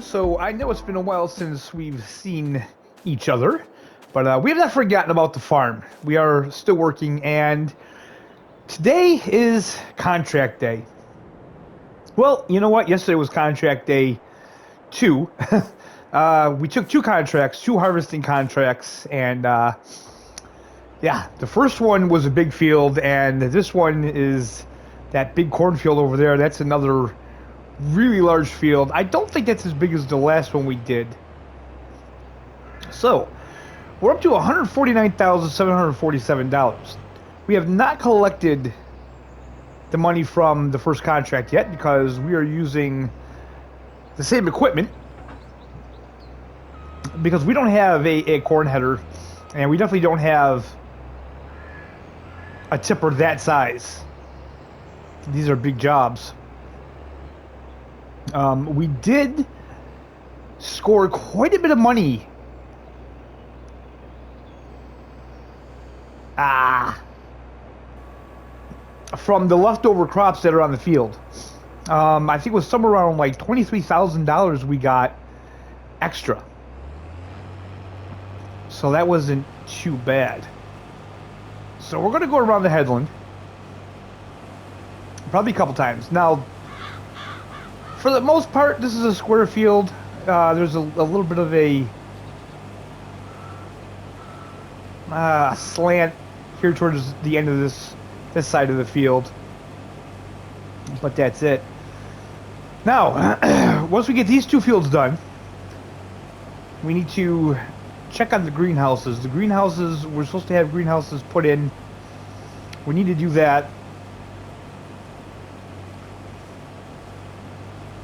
So I know it's been a while since we've seen each other, but we have not forgotten about the farm. We are still working, and today is contract day. Well, you know what? Yesterday was contract day 2. We took 2 contracts, 2 harvesting contracts, and yeah, the first one was a big field, and this one is that big cornfield over there. That's another really large field. I don't think that's as big as the last one we did. So, we're up to $149,747. We have not collected the money from the first contract yet because we are using the same equipment because we don't have a corn header, and we definitely don't have a tipper that size. These are big jobs. We did score quite a bit of money. From the leftover crops that are on the field. I think it was somewhere around like $23,000 we got extra. So that wasn't too bad. So we're going to go around the headland. Probably a couple times. Now, for the most part, this is a square field. There's a little bit of a slant here towards the end of this side of the field. But that's it. Now, once we get these 2 fields done, we need to check on the greenhouses. The greenhouses, we're supposed to have greenhouses put in. We need to do that.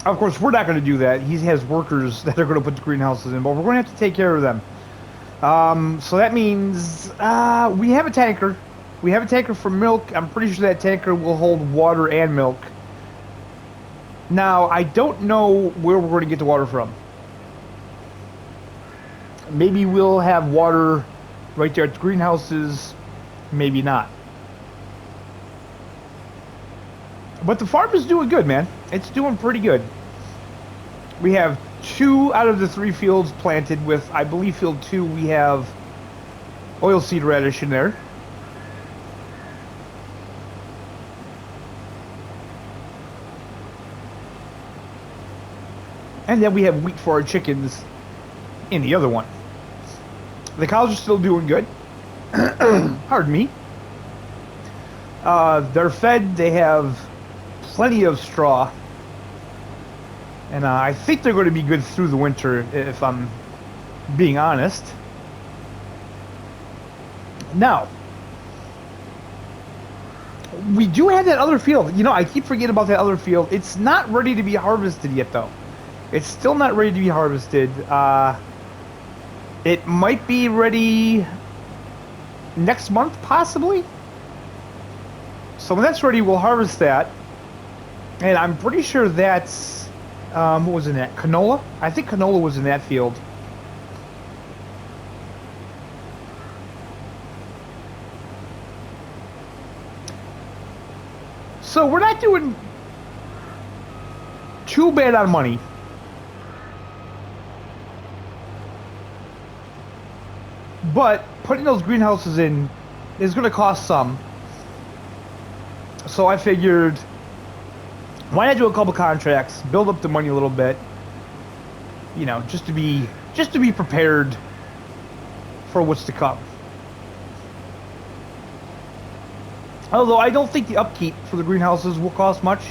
Of course, we're not going to do that. He has workers that are going to put the greenhouses in, but we're going to have to take care of them. So that means we have a tanker. We have a tanker for milk. I'm pretty sure that tanker will hold water and milk. Now, I don't know where we're going to get the water from. Maybe we'll have water right there at the greenhouses. Maybe not. But the farm is doing good, man. It's doing pretty good. We have 2 out of the 3 fields planted with, I believe, field 2, we have oilseed radish in there. And then we have wheat for our chickens in the other one. The cows are still doing good. Pardon me. They're fed. They have plenty of straw. And I think they're going to be good through the winter, if I'm being honest. Now, we do have that other field. You know, I keep forgetting about that other field. It's not ready to be harvested yet, though. It's still not ready to be harvested. It might be ready next month, possibly. So when that's ready, we'll harvest that. And I'm pretty sure that's, what was in that? Canola? I think canola was in that field. So we're not doing too bad on money. But putting those greenhouses in is going to cost some. So I figured, why not do a couple contracts, build up the money a little bit, you know, just to be prepared for what's to come. Although I don't think the upkeep for the greenhouses will cost much.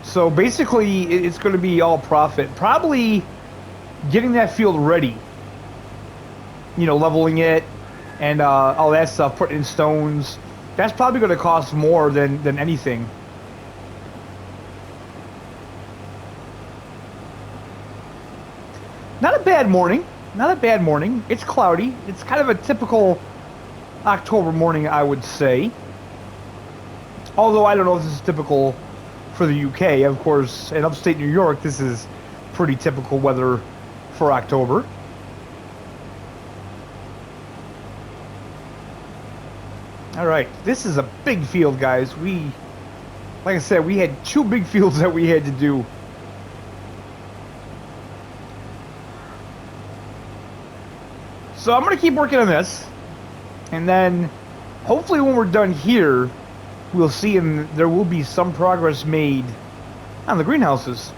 So basically, it's going to be all profit. Probably getting that field ready. You know, leveling it and all that stuff, putting in stones. That's probably going to cost more than anything. Not a bad morning. Not a bad morning. It's cloudy. It's kind of a typical October morning, I would say. Although I don't know if this is typical for the UK. Of course, in upstate New York, this is pretty typical weather for October. All right, this is a big field, guys. Like I said, we had 2 big fields that we had to do. So I'm going to keep working on this. And then hopefully when we're done here, we'll see and there will be some progress made on the greenhouses.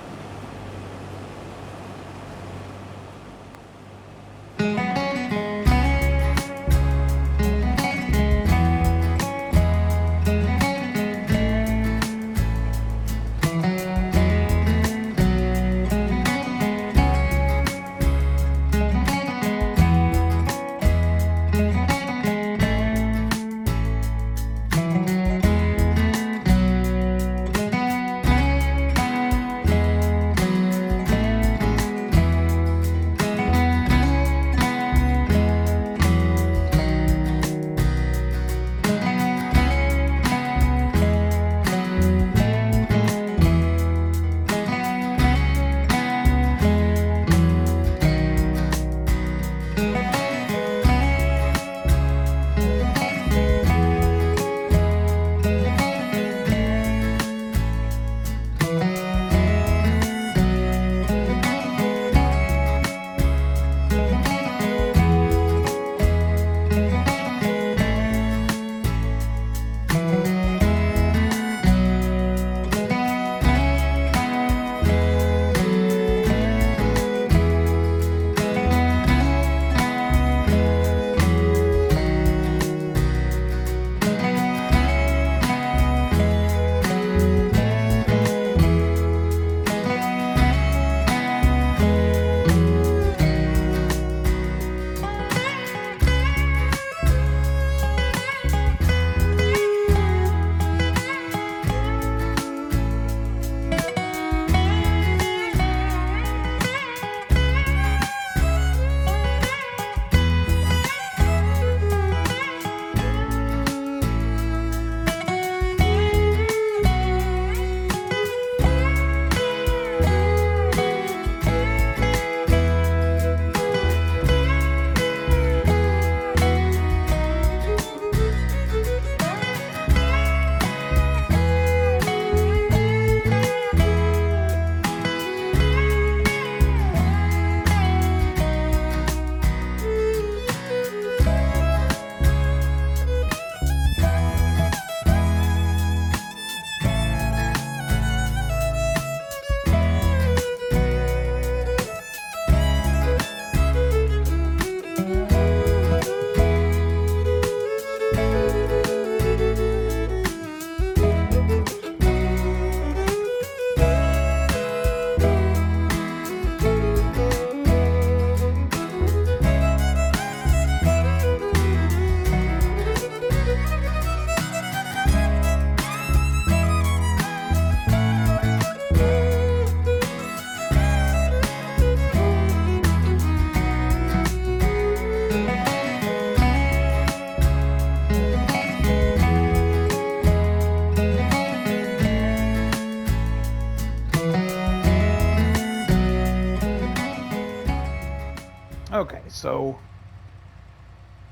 Okay, so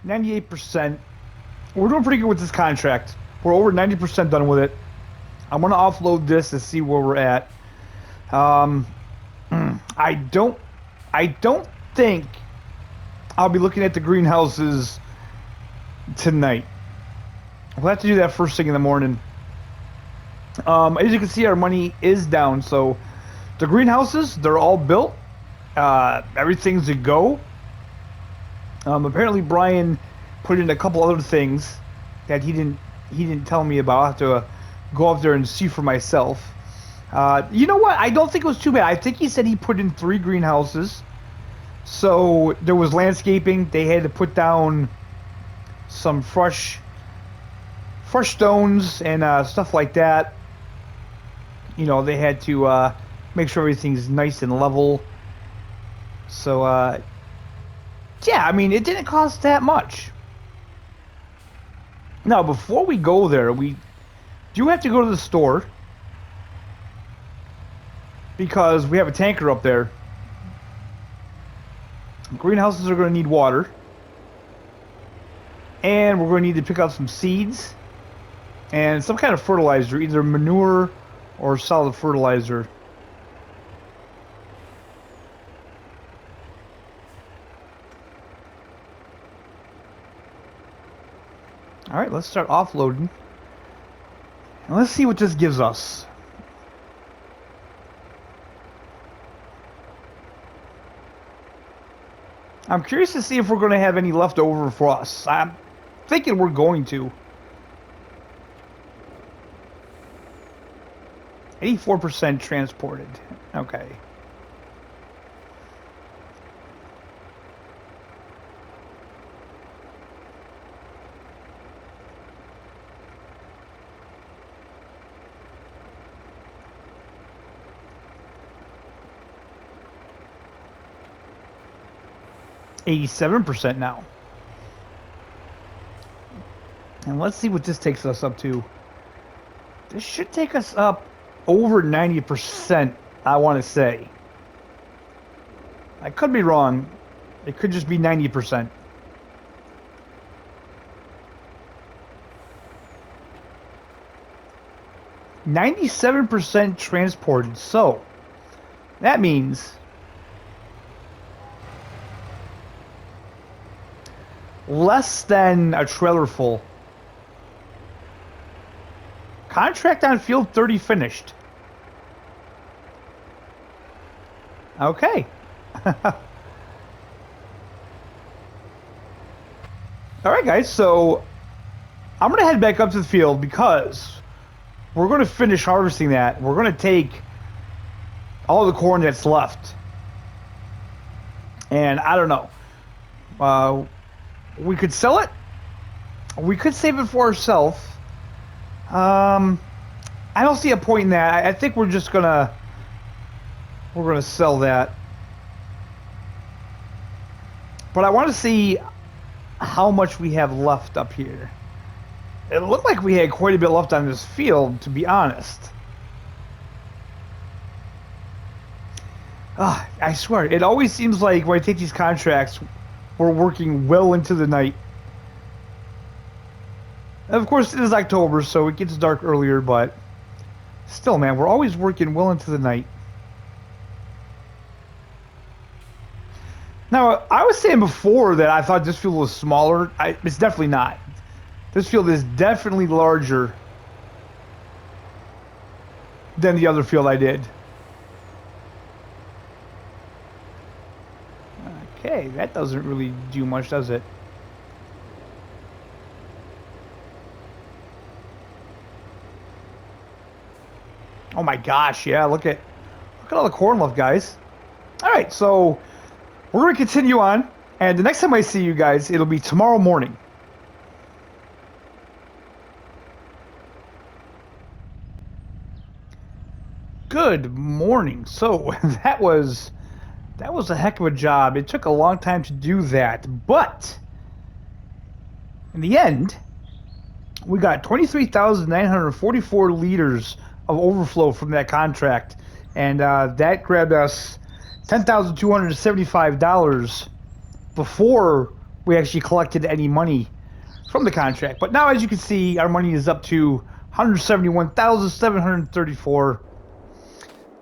98%. We're doing pretty good with this contract. We're over 90% done with it. I'm gonna offload this to see where we're at. I don't think I'll be looking at the greenhouses tonight. We'll have to do that first thing in the morning. As you can see, our money is down. So the greenhouses, they're all built. Everything's a go. Apparently Brian put in a couple other things that he didn't tell me about. I'll have to go up there and see for myself. You know what? I don't think it was too bad. I think he said he put in 3 greenhouses. So there was landscaping. They had to put down some fresh stones and stuff like that. You know, they had to make sure everything's nice and level. So, yeah, I mean, it didn't cost that much. Now, before we go there, we do have to go to the store because we have a tanker up there. Greenhouses are going to need water. And we're going to need to pick up some seeds and some kind of fertilizer, either manure or solid fertilizer. All right, let's start offloading. And let's see what this gives us. I'm curious to see if we're going to have any left over for us. I'm thinking we're going to. 84% transported. Okay. $87% now. And let's see what this takes us up to. This should take us up over 90%, I want to say. I could be wrong. It could just be 90%. %97% transported. So that means less than a trailer full. Contract on field 30 finished. Okay. Alright guys, so I'm going to head back up to the field because we're going to finish harvesting that. We're going to take all the corn that's left. And I don't know. We could sell it. We could save it for ourselves. I don't see a point in that. I think we're just gonna sell that. But I want to see how much we have left up here. It looked like we had quite a bit left on this field, to be honest. I swear, it always seems like when I take these contracts, we're working well into the night. And of course, it is October, so it gets dark earlier, but still, man, we're always working well into the night. Now, I was saying before that I thought this field was smaller. It's definitely not. This field is definitely larger than the other field I did. Okay, that doesn't really do much, does it? Oh my gosh, yeah, look at all the corn left, guys. Alright, so we're going to continue on, and the next time I see you guys, it'll be tomorrow morning. Good morning. So that was a heck of a job. It took a long time to do that, but in the end, we got 23,944 liters of overflow from that contract, and that grabbed us $10,275 before we actually collected any money from the contract. But now, as you can see, our money is up to $171,734.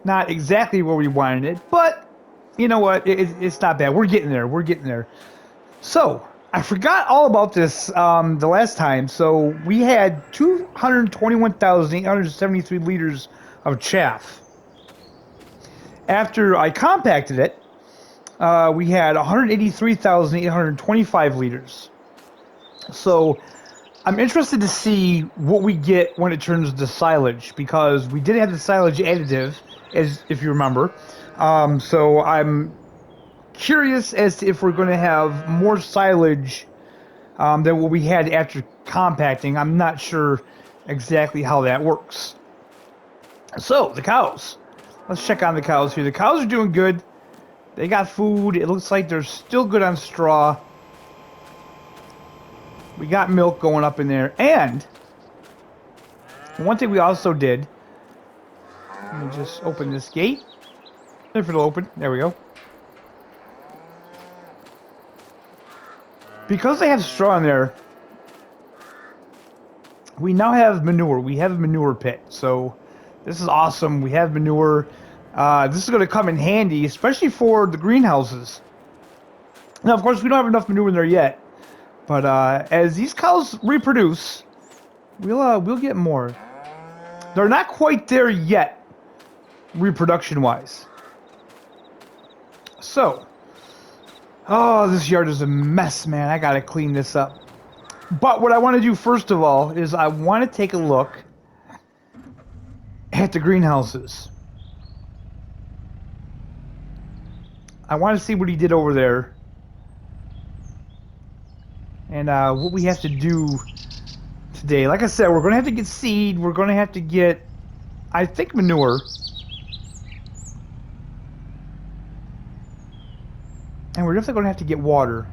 Not exactly where we wanted it, but you know what? It's not bad. We're getting there. We're getting there. So I forgot all about this the last time. So we had 221,873 liters of chaff. After I compacted it, we had 183,825 liters. So I'm interested to see what we get when it turns to silage, because we did have the silage additive, as if you remember. So I'm curious as to if we're going to have more silage than what we had after compacting. I'm not sure exactly how that works. So the cows. Let's check on the cows here. The cows are doing good. They got food. It looks like they're still good on straw. We got milk going up in there. And one thing we also did, let me just open this gate. If it'll open. There we go. Because they have straw in there, we now have manure. We have a manure pit. So this is awesome. We have manure. This is going to come in handy, especially for the greenhouses. Now, of course, we don't have enough manure in there yet. But as these cows reproduce, we'll get more. They're not quite there yet, reproduction-wise. So, oh, this yard is a mess, man. I gotta clean this up. But what I want to do first of all is I want to take a look at the greenhouses. I want to see what he did over there. And what we have to do today. Like I said, we're going to have to get seed. We're going to have to get, I think, manure. And we're definitely going to have to get water.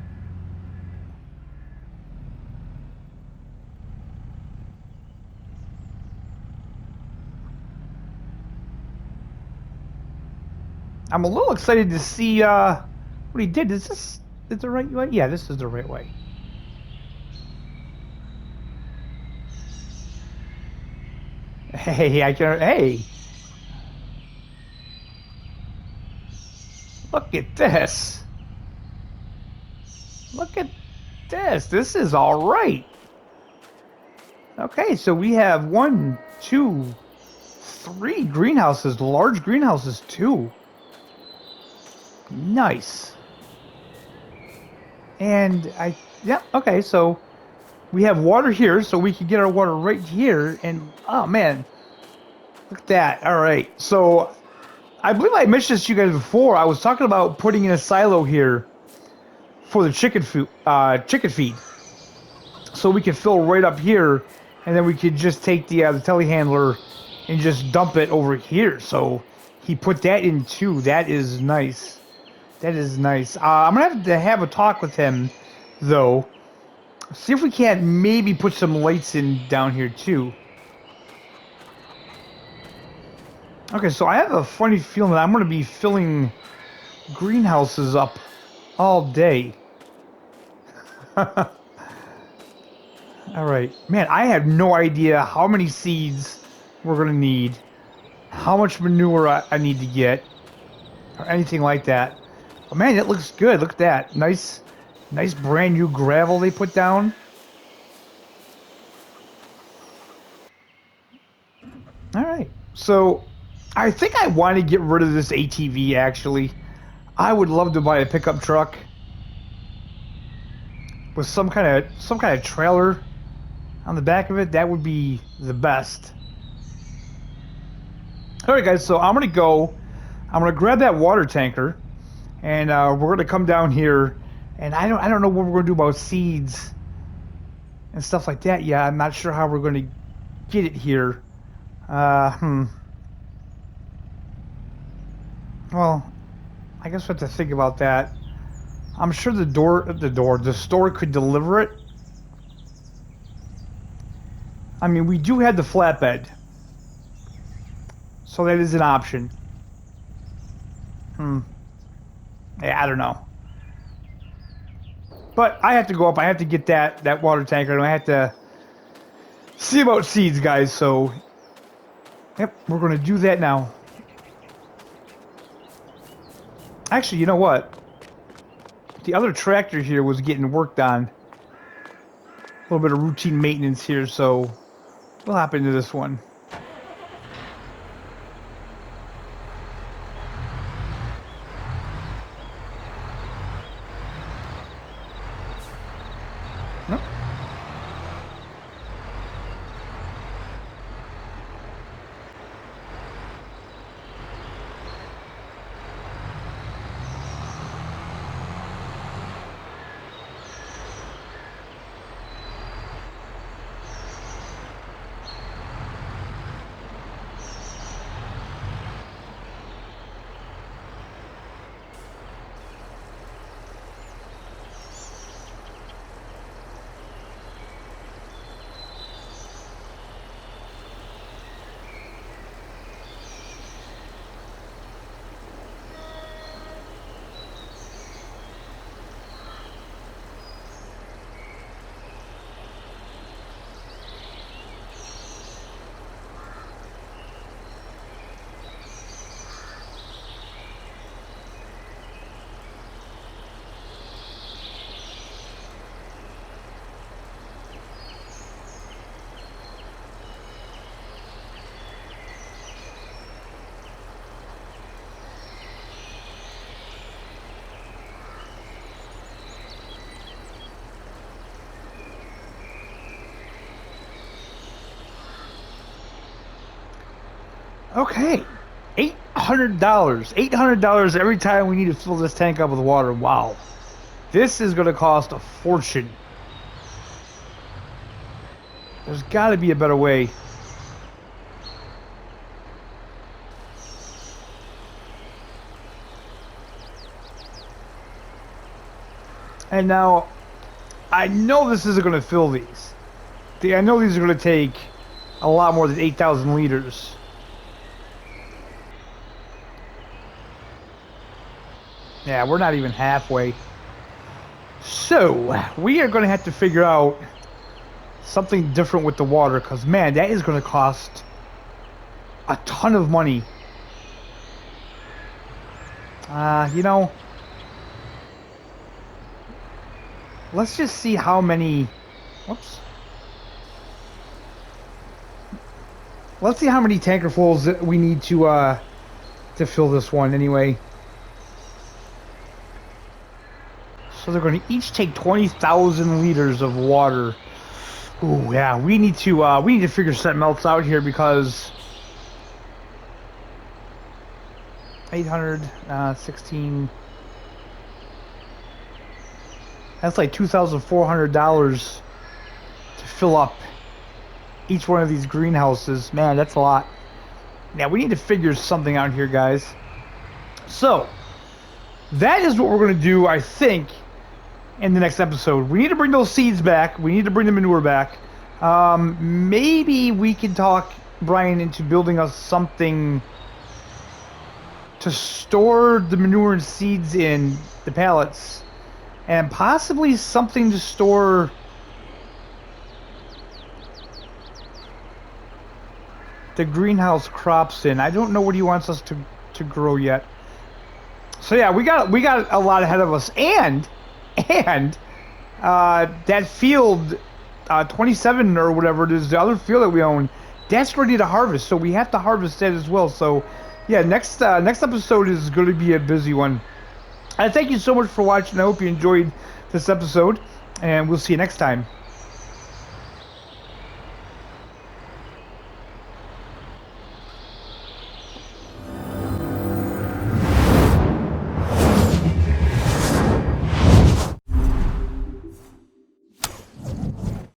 I'm a little excited to see what he did. Is this the right way? Yeah, this is the right way. Hey, I can. Hey, look at this. Look at this. This is all right. Okay, so we have 1, 2, 3 greenhouses, large greenhouses too. Nice. And yeah, okay, so we have water here, so we can get our water right here. And oh man, look at that. All right, so I believe I mentioned this to you guys before. I was talking about putting in a silo here for the chicken feed, so we can fill right up here, and then we could just take the telehandler and just dump it over here. So he put that in too. That is nice. That is nice. I'm gonna have a talk with him, though. See if we can't maybe put some lights in down here too. Okay, so I have a funny feeling that I'm gonna be filling greenhouses up all day. All right, man. I have no idea how many seeds we're gonna need, how much manure I need to get, or anything like that. Oh man, it looks good. Look at that. Nice brand new gravel they put down. Alright. So, I think I want to get rid of this ATV, actually. I would love to buy a pickup truck with some kind of trailer on the back of it. That would be the best. Alright guys, so I'm gonna grab that water tanker. And we're going to come down here, and I don't know what we're going to do about seeds and stuff like that. Yeah, I'm not sure how we're going to get it here. Well, I guess we have to think about that. I'm sure the store could deliver it. I mean, we do have the flatbed, so that is an option. Yeah, I don't know. But I have to go up. I have to get that water tanker, and I have to see about seeds, guys. So, yep, we're going to do that now. Actually, you know what? The other tractor here was getting worked on. A little bit of routine maintenance here, so we'll hop into this one. Okay. $800. $800 every time we need to fill this tank up with water. Wow. This is going to cost a fortune. There's got to be a better way. And now, I know this isn't going to fill these. I know these are going to take a lot more than 8,000 liters. Yeah, we're not even halfway. So, we are going to have to figure out something different with the water, because, man, that is going to cost a ton of money. You know, let's just see how many... Whoops. Let's see how many tankerfuls that we need to fill this one anyway. So they're going to each take 20,000 liters of water. Ooh, yeah, we need to figure something else out here, because 816. That's like $2,400 to fill up each one of these greenhouses. Man, that's a lot. Yeah, we need to figure something out here, guys. So that is what we're going to do, I think, in the next episode. We need to bring those seeds back. We need to bring the manure back. Maybe we can talk Brian into building us something to store the manure and seeds in, the pallets, and possibly something to store the greenhouse crops in. I don't know what he wants us to grow yet. So yeah, we got a lot ahead of us, and that field 27 or whatever it is, the other field that we own, that's ready to harvest. So we have to harvest that as well. So yeah, next episode is going to be a busy one. And thank you so much for watching. I hope you enjoyed this episode, and we'll see you next time.